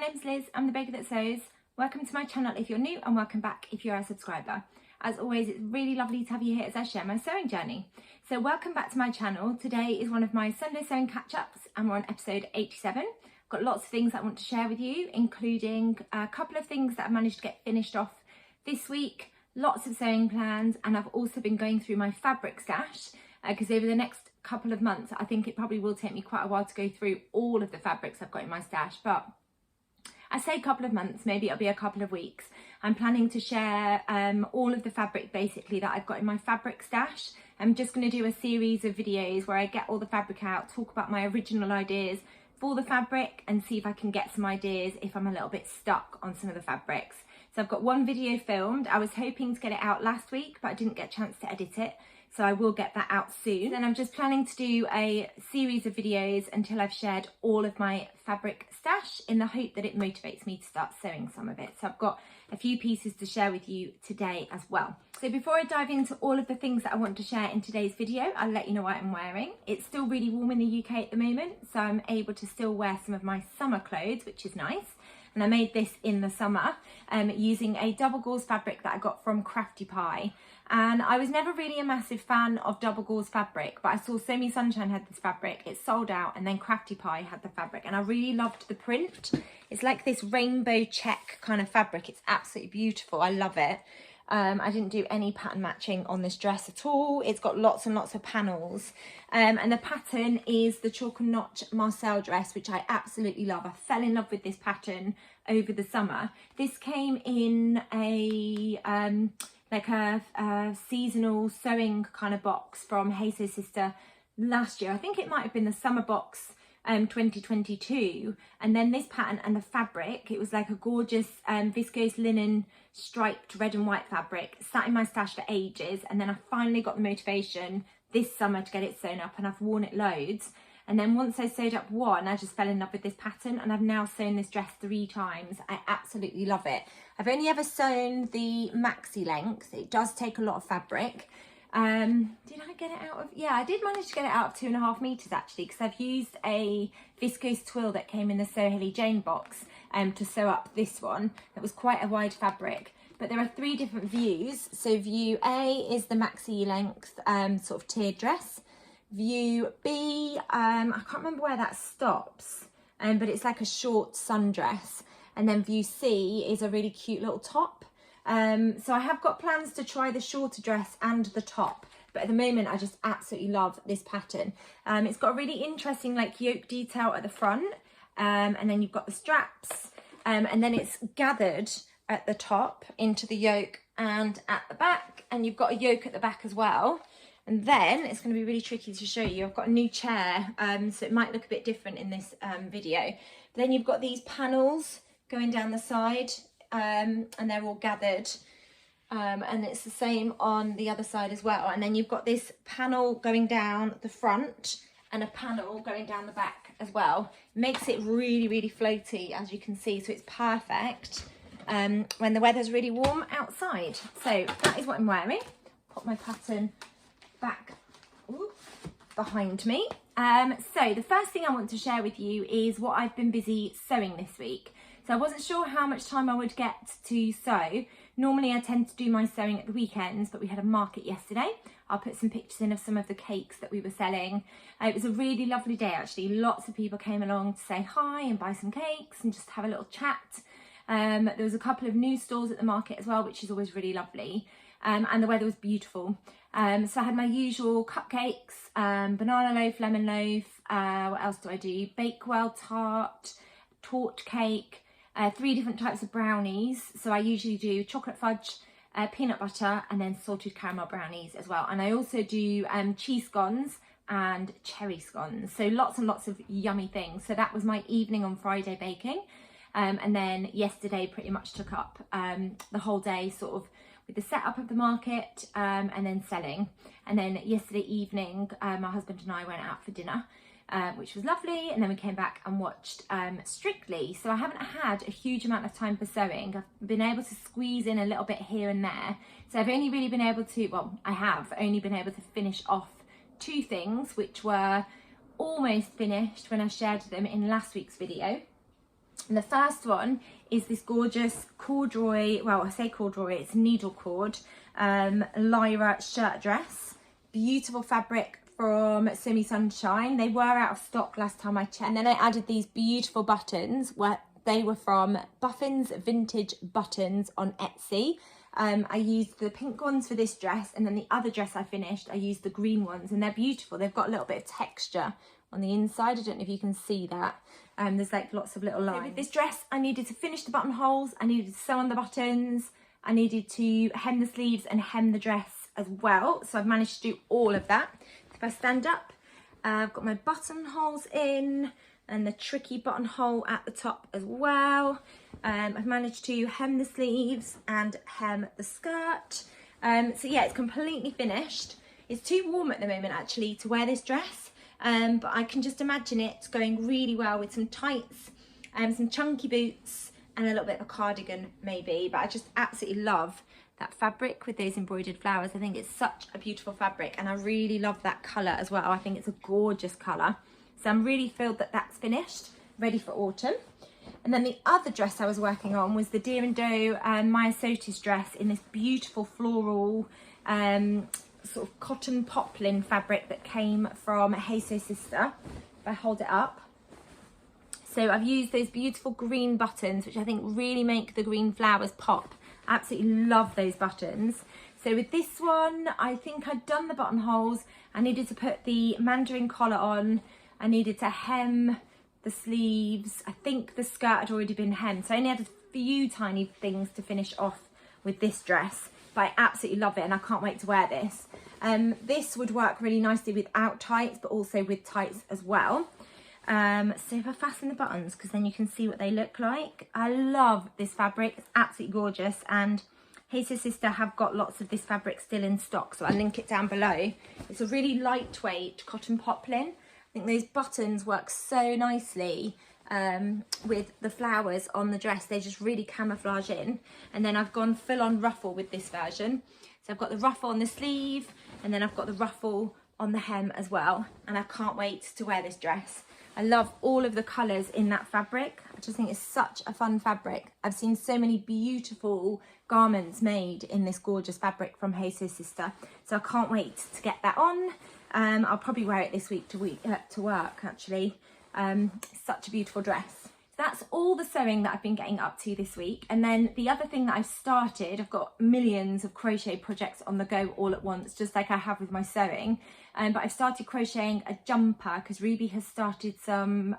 name's Liz, I'm the baker that sews. Welcome to my channel if you're new and welcome back if you're a subscriber. As always, it's really lovely to have you here as I share my sewing journey. So welcome back to my channel. Today is one of my Sunday sewing catch-ups and we're on episode 87. I've got lots of things that I want to share with you, including a couple of things that I've managed to get finished off this week, lots of sewing plans, and I've also been going through my fabric stash because over the next couple of months, I think it probably will take me quite a while to go through all of the fabrics I've got in my stash, but I say a couple of months, maybe it'll be a couple of weeks. I'm planning to share all of the fabric basically that I've got in my fabric stash. I'm just going to do a series of videos where I get all the fabric out, talk about my original ideas for the fabric and see if I can get some ideas if I'm a little bit stuck on some of the fabrics. So I've got one video filmed. I was hoping to get it out last week, but I didn't get a chance to edit it. So I will get that out soon. Then I'm just planning to do a series of videos until I've shared all of my fabric stash in the hope that it motivates me to start sewing some of it. So I've got a few pieces to share with you today as well. So before I dive into all of the things that I want to share in today's video, I'll let you know what I'm wearing. It's still really warm in the UK at the moment, so I'm able to still wear some of my summer clothes, which is nice. And I made this in the summer using a double gauze fabric that I got from Crafty Pie. And I was never really a massive fan of double gauze fabric, but I saw So Me Sunshine had this fabric, it sold out, and then Crafty Pie had the fabric, and I really loved the print. It's like this rainbow check kind of fabric. It's absolutely beautiful. I love it. I didn't do any pattern matching on this dress at all. It's got lots and lots of panels. And the pattern is the Chalk and Notch Marcel dress, which I absolutely love. I fell in love with this pattern over the summer. This came in a like a seasonal sewing kind of box from Hey Sew Sister last year. I think it might have been the summer box 2022, and then this pattern and the fabric, it was like a gorgeous viscose linen striped red and white fabric, sat in my stash for ages, and then I finally got the motivation this summer to get it sewn up, and I've worn it loads. And then once I sewed up one, I just fell in love with this pattern, and I've now sewn this dress 3 times. I absolutely love it. I've only ever sewn the maxi length. It does take a lot of fabric. Did I get it out of, yeah, I did manage to get it out of 2.5 meters actually, because I've used a viscose twill that came in the Sew Haley Jane box to sew up this one. That was quite a wide fabric, but there are 3 different views. So view A is the maxi length sort of tiered dress. View B, I can't remember where that stops, but it's like a short sundress. And then view C is a really cute little top. So I have got plans to try the shorter dress and the top, but at the moment I just absolutely love this pattern. It's got a really interesting like yoke detail at the front, and then you've got the straps, and then it's gathered at the top into the yoke and at the back, and you've got a yoke at the back as well. And then it's going to be really tricky to show you. I've got a new chair, so it might look a bit different in this video. But then you've got these panels going down the side, and they're all gathered, and it's the same on the other side as well. And then you've got this panel going down the front and a panel going down the back as well. Makes it really, really floaty, as you can see, so it's perfect when the weather's really warm outside. So that is what I'm wearing. Put my pattern back behind me. So the first thing I want to share with you is what I've been busy sewing this week. So I wasn't sure how much time I would get to sew. Normally I tend to do my sewing at the weekends, but we had a market yesterday. I'll put some pictures in of some of the cakes that we were selling. It was a really lovely day actually. Lots of people came along to say hi and buy some cakes and just have a little chat. There was a couple of new stalls at the market as well, which is always really lovely. And the weather was beautiful. So I had my usual cupcakes, banana loaf, lemon loaf, what else do I do? Bakewell tart, torte cake, 3 different types of brownies. So I usually do chocolate fudge, peanut butter, and then salted caramel brownies as well. And I also do cheese scones and cherry scones. So lots and lots of yummy things. So that was my evening on Friday baking. And then yesterday pretty much took up the whole day sort of with the setup of the market and then selling. And then yesterday evening, my husband and I went out for dinner, which was lovely. And then we came back and watched Strictly. So I haven't had a huge amount of time for sewing. I've been able to squeeze in a little bit here and there. So I've only really been able to, well, I have only been able to finish off 2 things, which were almost finished when I shared them in last week's video. And the first one is this gorgeous corduroy, well, I say corduroy, it's needle cord, Lyra shirt dress. Beautiful fabric from Semi Sunshine. They were out of stock last time I checked. And then I added these beautiful buttons where they were from Buffin's Vintage Buttons on Etsy. I used the pink ones for this dress, and then the other dress I finished, I used the green ones, and they're beautiful. They've got a little bit of texture on the inside. I don't know if you can see that. There's like lots of little lines. So with this dress, I needed to finish the buttonholes, I needed to sew on the buttons, I needed to hem the sleeves and hem the dress as well. So I've managed to do all of that. If I stand up, I've got my buttonholes in and the tricky buttonhole at the top as well. I've managed to hem the sleeves and hem the skirt. So yeah, it's completely finished. It's too warm at the moment actually to wear this dress, but I can just imagine it going really well with some tights, some chunky boots and a little bit of a cardigan maybe. But I just absolutely love that fabric with those embroidered flowers. I think it's such a beautiful fabric, and I really love that colour as well. I think it's a gorgeous colour. So I'm really thrilled that that's finished, ready for autumn. And then the other dress I was working on was the Deer and Doe Maya Sotis dress in this beautiful floral sort of cotton poplin fabric that came from Hey So Sister. If I hold it up. So I've used those beautiful green buttons, which I think really make the green flowers pop. Absolutely love those buttons. So with this one, I think I'd done the buttonholes. I needed to put the mandarin collar on. I needed to hem the sleeves. I think the skirt had already been hemmed. So I only had a few tiny things to finish off with this dress. But I absolutely love it and I can't wait to wear this. This would work really nicely without tights, but also with tights as well. So if I fasten the buttons, because then you can see what they look like. I love this fabric, it's absolutely gorgeous, and Hey So Sister have got lots of this fabric still in stock, so I'll link it down below. It's a really lightweight cotton poplin. I think those buttons work so nicely with the flowers on the dress. They just really camouflage in. And then I've gone full on ruffle with this version. So I've got the ruffle on the sleeve, and then I've got the ruffle on the hem as well, and I can't wait to wear this dress. I love all of the colours in that fabric. I just think it's such a fun fabric. I've seen so many beautiful garments made in this gorgeous fabric from Hey So Sister. So I can't wait to get that on. I'll probably wear it this week to work actually. Such a beautiful dress. So that's all the sewing that I've been getting up to this week. And then the other thing that I've started, I've got millions of crochet projects on the go all at once, just like I have with my sewing. But I've started crocheting a jumper because Ruby has started some,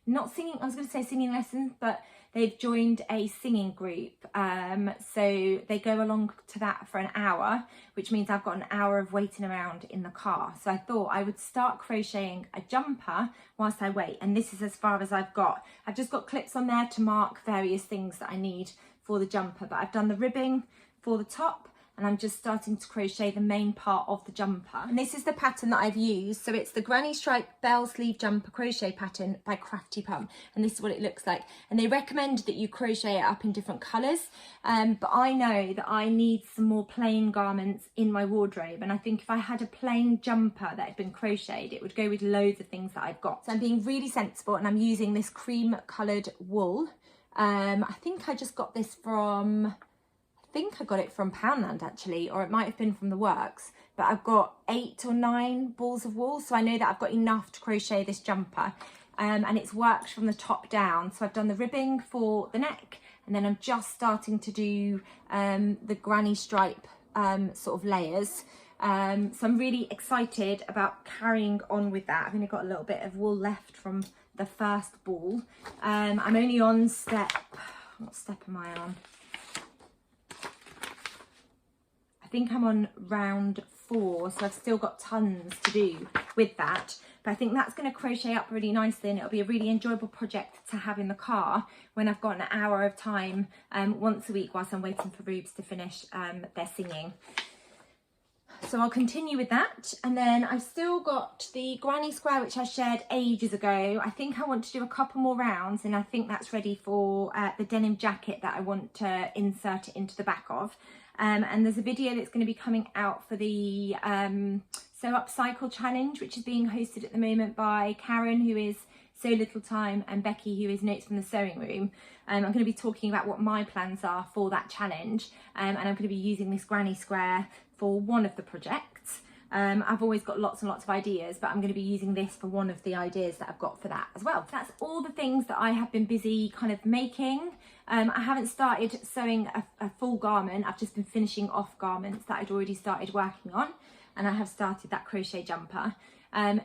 not singing, I was going to say singing lessons, but they've joined a singing group. So they go along to that for an hour, which means I've got an hour of waiting around in the car. So I thought I would start crocheting a jumper whilst I wait. And this is as far as I've got. I've just got clips on there to mark various things that I need for the jumper, but I've done the ribbing for the top, and I'm just starting to crochet the main part of the jumper. And this is the pattern that I've used. So it's the granny stripe bell sleeve jumper crochet pattern by Crafty Pie. And this is what it looks like. And they recommend that you crochet it up in different colours. But I know that I need some more plain garments in my wardrobe. And I think if I had a plain jumper that had been crocheted, it would go with loads of things that I've got. So I'm being really sensible, and I'm using this cream coloured wool. I think I just got this from, I think I got it from Poundland actually, or it might have been from the works, but I've got 8 or 9 balls of wool, so I know that I've got enough to crochet this jumper. And it's worked from the top down. So I've done the ribbing for the neck, and then I'm just starting to do the granny stripe sort of layers. So I'm really excited about carrying on with that. I've only got a little bit of wool left from the first ball. I'm only on step, what step am I on? I think I'm on round 4, so I've still got tons to do with that. But I think that's going to crochet up really nicely, and it'll be a really enjoyable project to have in the car when I've got an hour of time once a week whilst I'm waiting for Rubes to finish their singing. So I'll continue with that, and then I've still got the granny square which I shared ages ago. I think I want to do a couple more rounds, and I think that's ready for the denim jacket that I want to insert it into the back of. And there's a video that's going to be coming out for the Sew Up Cycle challenge, which is being hosted at the moment by Karen, who is So Little Time and Becky, who is Notes from the Sewing Room. I'm going to be talking about what my plans are for that challenge, and I'm going to be using this granny square for one of the projects. I've always got lots and lots of ideas, but I'm going to be using this for one of the ideas that I've got for that as well. So that's all the things that I have been busy kind of making. I haven't started sewing a full garment. I've just been finishing off garments that I'd already started working on, and I have started that crochet jumper.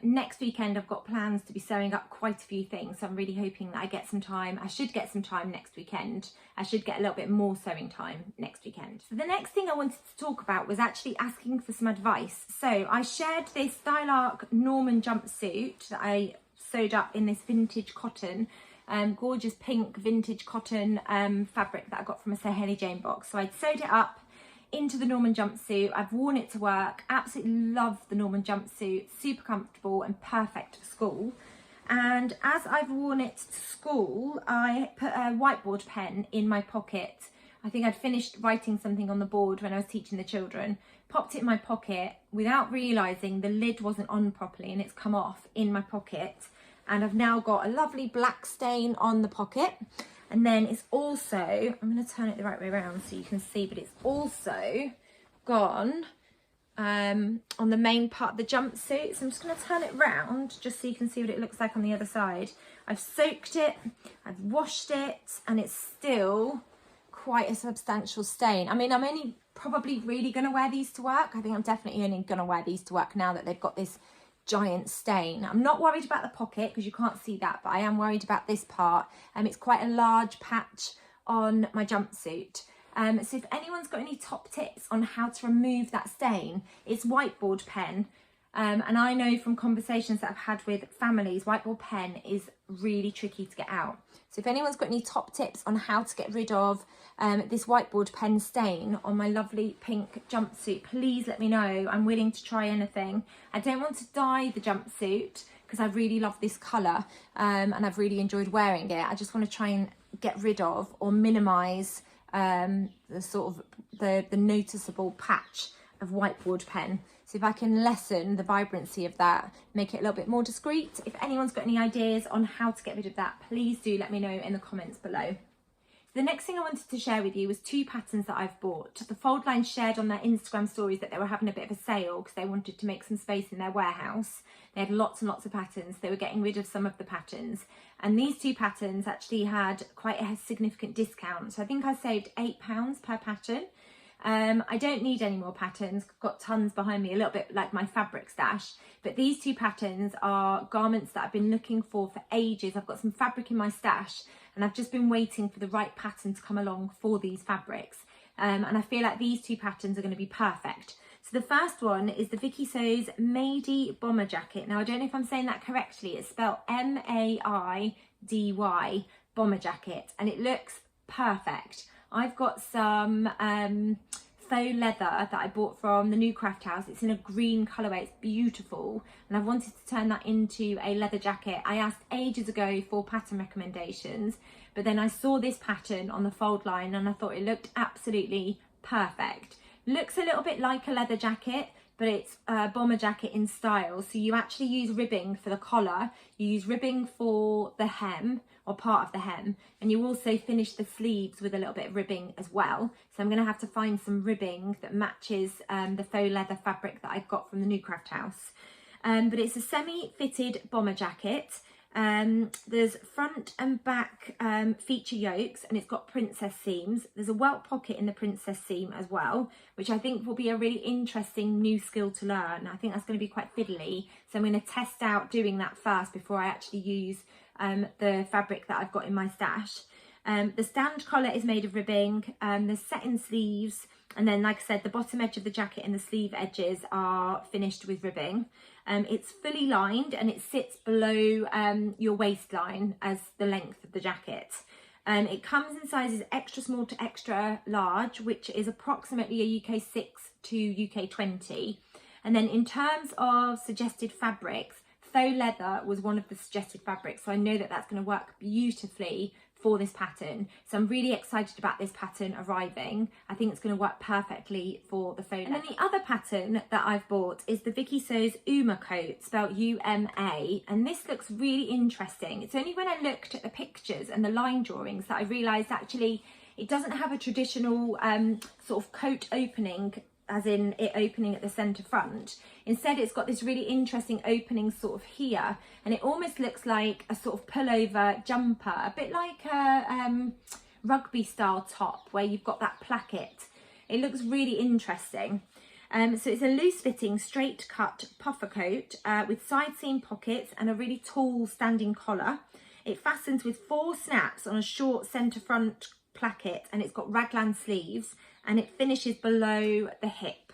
Next weekend I've got plans to be sewing up quite a few things, so I'm really hoping that I get some time. I should get some time next weekend. I should get a little bit more sewing time next weekend. So the next thing I wanted to talk about was actually asking for some advice. So I shared this Stylark Norman jumpsuit that I sewed up in this vintage cotton, gorgeous pink vintage cotton fabric that I got from a Say Haley Jane box. So I'd sewed it up into the Norman jumpsuit. I've worn it to work, absolutely love the Norman jumpsuit, super comfortable and perfect for school. And as I've worn it to school, I put a whiteboard pen in my pocket. I think I'd finished writing something on the board when I was teaching the children, popped it in my pocket without realising the lid wasn't on properly, and it's come off in my pocket. And I've now got a lovely black stain on the pocket. And then it's also, I'm going to turn it the right way around so you can see, but it's also gone on the main part of the jumpsuit. So I'm just going to turn it round just so you can see what it looks like on the other side. I've soaked it, I've washed it, and it's still quite a substantial stain. I mean, I'm only probably really going to wear these to work. I think I'm definitely only going to wear these to work now that they've got this giant stain. I'm not worried about the pocket because you can't see that, but I am worried about this part. It's quite a large patch on my jumpsuit. So if anyone's got any top tips on how to remove that stain, it's whiteboard pen. And I know from conversations that I've had with families, whiteboard pen is really tricky to get out. So if anyone's got any top tips on how to get rid of this whiteboard pen stain on my lovely pink jumpsuit, please let me know. I'm willing to try anything. I don't want to dye the jumpsuit because I really love this colour and I've really enjoyed wearing it. I just want to try and get rid of or minimise the sort of the noticeable patch of whiteboard pen. So if I can lessen the vibrancy of that, make it a little bit more discreet. If anyone's got any ideas on how to get rid of that, please do let me know in the comments below. The next thing I wanted to share with you was two patterns that I've bought. The Fold Line shared on their Instagram stories that they were having a bit of a sale because they wanted to make some space in their warehouse. They had lots and lots of patterns. They were getting rid of some of the patterns. And these two patterns actually had quite a significant discount. So I think I saved £8 per pattern. I don't need any more patterns. I've got tons behind me, a little bit like my fabric stash. But these two patterns are garments that I've been looking for ages. I've got some fabric in my stash and I've just been waiting for the right pattern to come along for these fabrics. And I feel like these two patterns are going to be perfect. So the first one is the Vicky Sews Maidy Bomber Jacket. Now I don't know if I'm saying that correctly. It's spelled M-A-I-D-Y Bomber Jacket, and it looks perfect. I've got some faux leather that I bought from the new craft house. It's in a green colourway. It's beautiful, and I wanted to turn that into a leather jacket. I asked ages ago for pattern recommendations, but then I saw this pattern on the Fold Line and I thought it looked absolutely perfect. Looks a little bit like a leather jacket, but it's a bomber jacket in style. So you actually use ribbing for the collar, you use ribbing for the hem, or part of the hem, and you also finish the sleeves with a little bit of ribbing as well. So I'm going to have to find some ribbing that matches the faux leather fabric that I got from the new craft house. But it's a semi-fitted bomber jacket. There's front and back feature yokes, and it's got princess seams. There's a welt pocket in the princess seam as well, which I think will be a really interesting new skill to learn. I think that's going to be quite fiddly, so I'm going to test out doing that first before I actually use the fabric that I've got in my stash. The stand collar is made of ribbing, there's satin sleeves, and then like I said, the bottom edge of the jacket and the sleeve edges are finished with ribbing. It's fully lined and it sits below your waistline as the length of the jacket. It comes in sizes extra small to extra large, which is approximately a UK 6 to UK 20. And then in terms of suggested fabrics, faux leather was one of the suggested fabrics, so I know that that's going to work beautifully for this pattern. So I'm really excited about this pattern arriving. I think it's going to work perfectly for the faux. And then the other pattern that I've bought is the Vicky Sews Uma coat, spelled U-M-A, and this looks really interesting. It's only when I looked at the pictures and the line drawings that I realised actually it doesn't have a traditional sort of coat opening, as in it opening at the centre front. Instead, it's got this really interesting opening sort of here, and it almost looks like a sort of pullover jumper, a bit like a rugby style top where you've got that placket. It looks really interesting. So it's a loose fitting, straight cut puffer coat with side seam pockets and a really tall standing collar. It fastens with 4 snaps on a short centre front placket, and it's got raglan sleeves, and it finishes below the hip.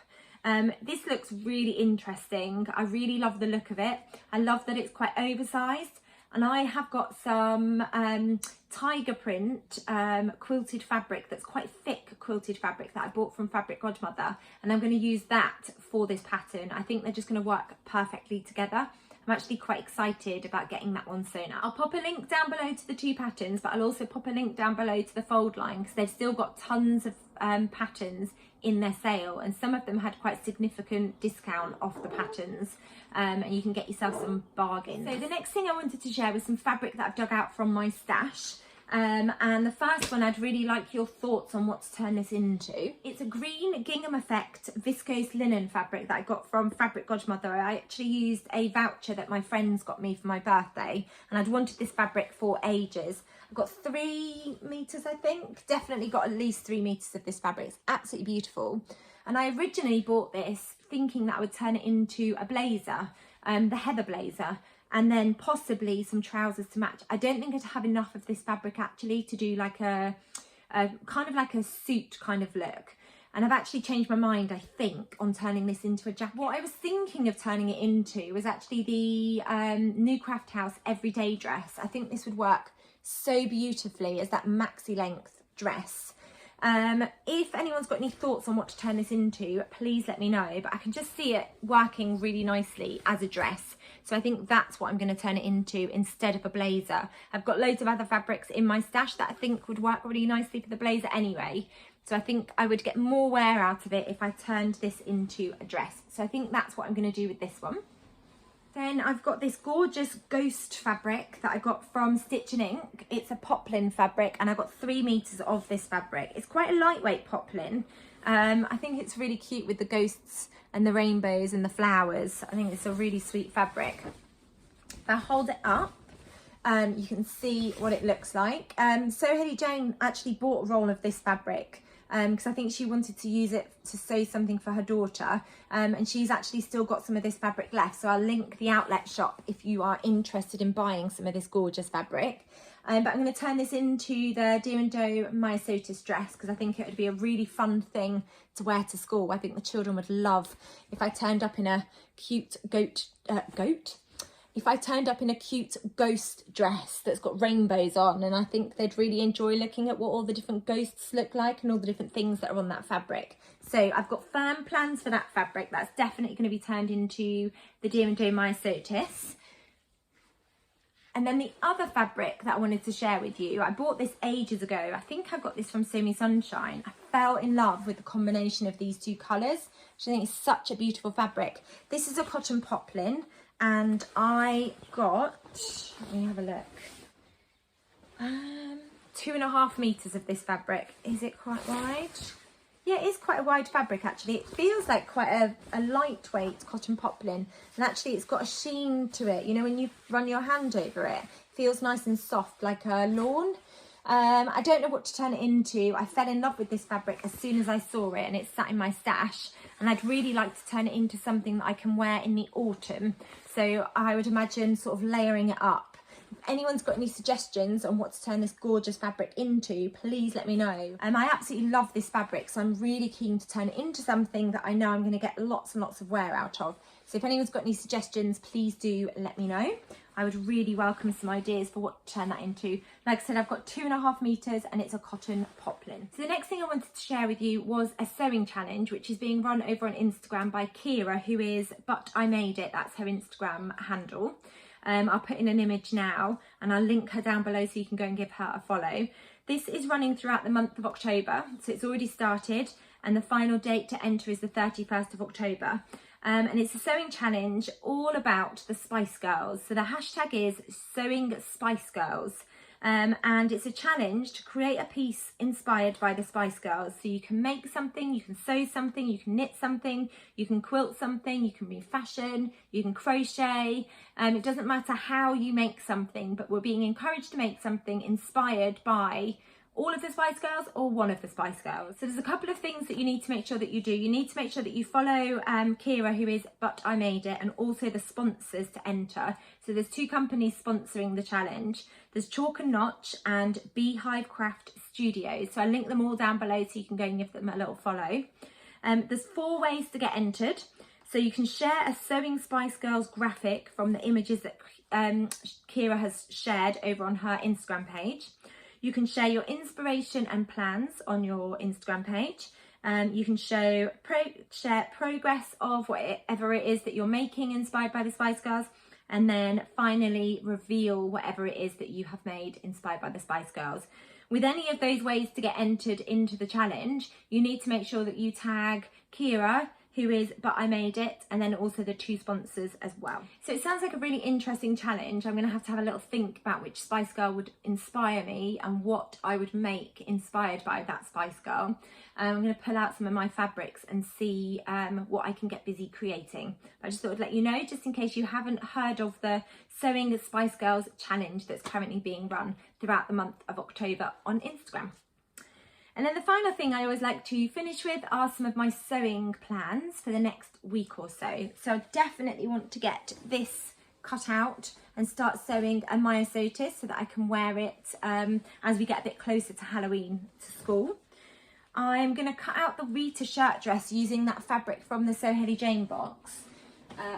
This looks really interesting. I really love the look of it. I love that it's quite oversized, and I have got some tiger print quilted fabric that's quite thick quilted fabric that I bought from Fabric Godmother, and I'm going to use that for this pattern. I think they're just going to work perfectly together. I'm actually quite excited about getting that one sewn out. I'll pop a link down below to the 2 patterns, but I'll also pop a link down below to the fold line because they've still got tons of patterns in their sale, and some of them had quite significant discount off the patterns, and you can get yourself some bargains. So the next thing I wanted to share was some fabric that I've dug out from my stash. And the first one, I'd really like your thoughts on what to turn this into. It's a green gingham effect viscose linen fabric that I got from Fabric Godmother. I actually used a voucher that my friends got me for my birthday, and I'd wanted this fabric for ages. I've got 3 meters, I think. Definitely got at least 3 meters of this fabric. It's absolutely beautiful. And I originally bought this thinking that I would turn it into a blazer, the heather blazer, and then possibly some trousers to match. I don't think I'd have enough of this fabric actually to do like a kind of like a suit kind of look. And I've actually changed my mind, I think, on turning this into a jacket. What I was thinking of turning it into was actually the New Craft House everyday dress. I think this would work so beautifully as that maxi length dress. If anyone's got any thoughts on what to turn this into, please let me know, but I can just see it working really nicely as a dress. So I think that's what I'm going to turn it into instead of a blazer. I've got loads of other fabrics in my stash that I think would work really nicely for the blazer anyway. So I think I would get more wear out of it if I turned this into a dress. So I think that's what I'm going to do with this one. Then I've got this gorgeous ghost fabric that I got from Stitch and Ink. It's a poplin fabric, and I got 3 meters of this fabric. It's quite a lightweight poplin. I think it's really cute with the ghosts and the rainbows and the flowers. I think it's a really sweet fabric. If I hold it up, you can see what it looks like. So Haley Jane actually bought a roll of this fabric because I think she wanted to use it to sew something for her daughter, and she's actually still got some of this fabric left, so I'll link the outlet shop if you are interested in buying some of this gorgeous fabric. But I'm going to turn this into the Dear and Doe Maya Sotis dress because I think it would be a really fun thing to wear to school. I think the children would love if I turned up in a cute if I turned up in a cute ghost dress that's got rainbows on, and I think they'd really enjoy looking at what all the different ghosts look like and all the different things that are on that fabric. So I've got firm plans for that fabric. That's definitely going to be turned into the Dear and Doe Maya Sotis. And then the other fabric that I wanted to share with you, I bought this ages ago. I think I got this from Sew Me Sunshine. I fell in love with the combination of these 2 colours, which I think is such a beautiful fabric. This is a cotton poplin, and I got, let me have a look, 2.5 meters of this fabric. Is it quite wide? Yeah, it is quite a wide fabric actually. It feels like quite a lightweight cotton poplin, and actually it's got a sheen to it. You know, when you run your hand over it, it feels nice and soft like a lawn. I don't know what to turn it into. I fell in love with this fabric as soon as I saw it, and it's sat in my stash, and I'd really like to turn it into something that I can wear in the autumn. So I would imagine sort of layering it up. If anyone's got any suggestions on what to turn this gorgeous fabric into, please let me know. I absolutely love this fabric, so I'm really keen to turn it into something that I know I'm going to get lots and lots of wear out of. So if anyone's got any suggestions, please do let me know. I would really welcome some ideas for what to turn that into. Like I said, I've got 2.5 meters and it's a cotton poplin. So the next thing I wanted to share with you was a sewing challenge, which is being run over on Instagram by Kira, who is But I Made It. That's her Instagram handle. I'll put in an image now and I'll link her down below so you can go and give her a follow. This is running throughout the month of October, so it's already started, and the final date to enter is the 31st of October. And it's a sewing challenge all about the Spice Girls. So the hashtag is Sewing Spice Girls. And it's a challenge to create a piece inspired by the Spice Girls. So you can make something, you can sew something, you can knit something, you can quilt something, you can refashion, you can crochet. It doesn't matter how you make something, but we're being encouraged to make something inspired by all of the Spice Girls or one of the Spice Girls. So there's a couple of things that you need to make sure that you do. You need to make sure that you follow Kira, who is But I Made It, and also the sponsors to enter. So there's 2 companies sponsoring the challenge. There's Chalk and Notch and Beehive Craft Studios. So I'll link them all down below so you can go and give them a little follow. There's 4 ways to get entered. So you can share a Sewing Spice Girls graphic from the images that Kira has shared over on her Instagram page. You can share your inspiration and plans on your Instagram page. You can share progress of whatever it is that you're making inspired by the Spice Girls. And then finally reveal whatever it is that you have made inspired by the Spice Girls. With any of those ways to get entered into the challenge, you need to make sure that you tag Kira, who is But I Made It, and then also the 2 sponsors as well. So it sounds like a really interesting challenge. I'm going to have a little think about which Spice Girl would inspire me and what I would make inspired by that Spice Girl. I'm going to pull out some of my fabrics and see what I can get busy creating. I just thought I'd let you know, just in case you haven't heard of the Sewing Spice Girls challenge that's currently being run throughout the month of October on Instagram. And then the final thing I always like to finish with are some of my sewing plans for the next week or so. So I definitely want to get this cut out and start sewing a Maya Sotis so that I can wear it as we get a bit closer to Halloween to school. I'm going to cut out the Rita shirt dress using that fabric from the Sew Haley Jane box,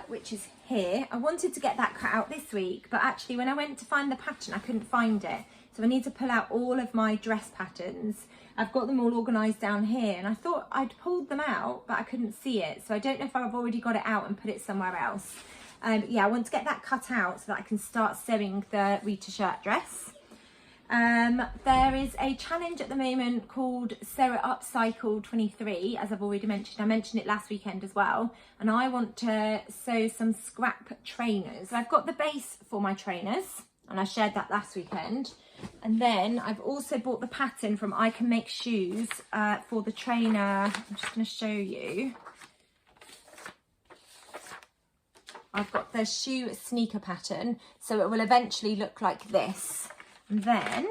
which is here. I wanted to get that cut out this week, but actually when I went to find the pattern, I couldn't find it. So I need to pull out all of my dress patterns. I've got them all organised down here, and I thought I'd pulled them out, but I couldn't see it. So I don't know if I've already got it out and put it somewhere else. Yeah, I want to get that cut out so that I can start sewing the Rita shirt dress. There is a challenge at the moment called Sew It Up Cycle 23, as I've already mentioned. I mentioned it last weekend as well. And I want to sew some scrap trainers. So I've got the base for my trainers, and I shared that last weekend. And then I've also bought the pattern from I Can Make Shoes for the trainer. I'm just going to show you. I've got the shoe sneaker pattern, so it will eventually look like this. And then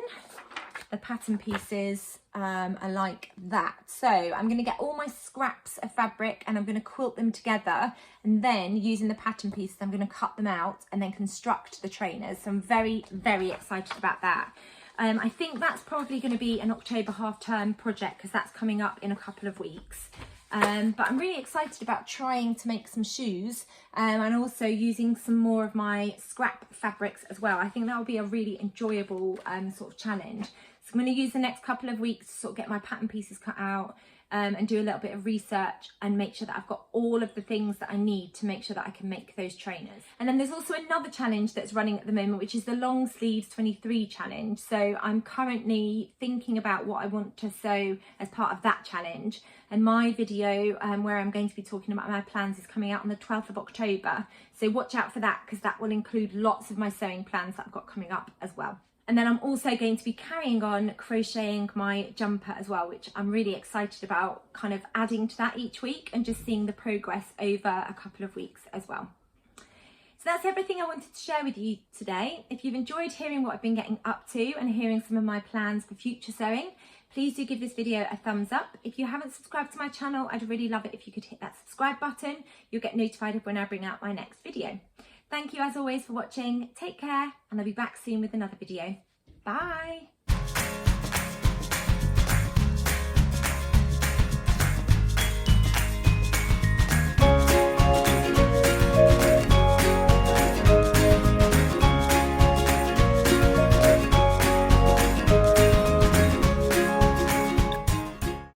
the pattern pieces are like that. So I'm going to get all my scraps of fabric and I'm going to quilt them together, and then using the pattern pieces I'm going to cut them out and then construct the trainers. So I'm very, very excited about that. I think that's probably going to be an October half-term project because that's coming up in a couple of weeks. But I'm really excited about trying to make some shoes and also using some more of my scrap fabrics as well. I think that will be a really enjoyable sort of challenge. So I'm going to use the next couple of weeks to sort of get my pattern pieces cut out and do a little bit of research and make sure that I've got all of the things that I need to make sure that I can make those trainers. And then there's also another challenge that's running at the moment, which is the Long Sleeves 23 challenge. So I'm currently thinking about what I want to sew as part of that challenge. And my video where I'm going to be talking about my plans is coming out on the 12th of October. So watch out for that, because that will include lots of my sewing plans that I've got coming up as well. And then I'm also going to be carrying on crocheting my jumper as well, which I'm really excited about, kind of adding to that each week and just seeing the progress over a couple of weeks as well. So that's everything I wanted to share with you today. If you've enjoyed hearing what I've been getting up to and hearing some of my plans for future sewing, please do give this video a thumbs up. If you haven't subscribed to my channel, I'd really love it if you could hit that subscribe button. You'll get notified of when I bring out my next video. Thank you as always for watching. Take care, and I'll be back soon with another video. Bye.